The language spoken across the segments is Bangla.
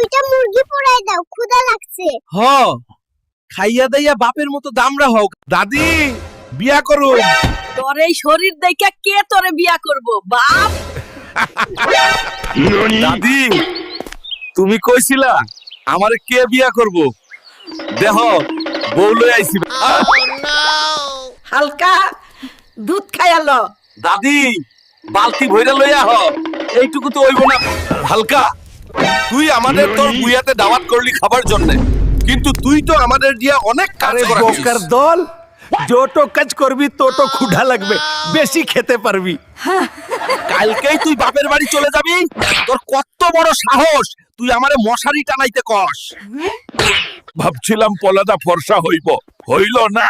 দুইটা মুরগি পোড়ায় দাও, ক্ষুধা লাগছে। হ খাইয়া দাইয়া বাপের মতো দামরা হোক। দাদি বিয়া করুন। তোর এই শরীর দেখে কে তোরে বিয়া করব বাপ? দাদি তুমি কইছিলা আমারে কে বিয়া করব? দেহ বউ লই আইছি। হালকা দুধ খাইয়ালো। দাদি বালতি ভইরা লইয়া হ, এইটুকু তো হইব না। হালকা তুই আমাদের তোর বুয়াতে দাওয়াত করলি খাবার জন্য, কিন্তু তুই তো আমাদের দিয়া অনেক কাজ করাছিস। বোকার দল, যত কাজ করবি তত ক্ষুধা লাগবে, বেশি খেতে পারবি। কালকেই তুই বাপের বাড়ি চলে যাবি? তোর কত বড় সাহস, তুই আমারে মশারি টানাইতে কস? ভাবছিলাম পলাদা ফর্সা হইব, হইল না।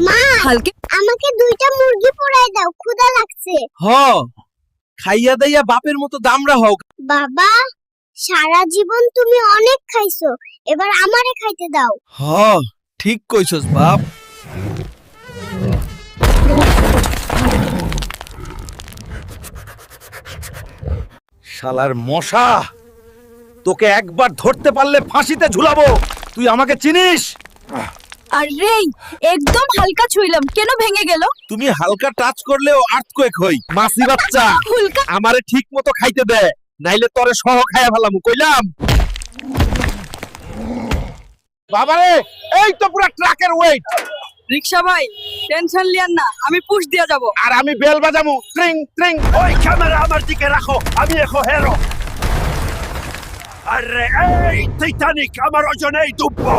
মা, হালকা আমাকে দুইটা মুরগি পোড়ায় দাও, ক্ষুধা লাগছে। হ খাইয়া দাইয়া বাপের মতো দামরা হোক। বাবা, সারা জীবন তুমি অনেক খাইছো, এবার আমারে খাইতে দাও। হ ঠিক কইছস বাপ। শালার মশা, তোকে একবার ধরতে পারলে ফাঁসিতে ঝুলাবো। তুই আমাকে চিনিস? আরে একদম হালকা ছুইলাম, কেন ভেঙে গেল? তুমি হালকা টাচ করলেও আর্থকোয়েক হই। মাসি বাচ্চা হুলকা আমারে ঠিক মতো খাইতে দে, নাইলে তরে সহ খাইয়া ফেলামু, কইলাম। বাবারে এই তো পুরো ট্রাকের ওয়েট। রিকশা ভাই টেনশন লিয়ান না, আমি পুশ দিয়া যাব। আর আমি বেল বাজামু, ট্রিং ট্রিং। ওই ক্যামেরা আমার দিকে রাখো, আমি এখন হেরো। আরে এই টাইটানিক আমার ওজনেই ডুববো।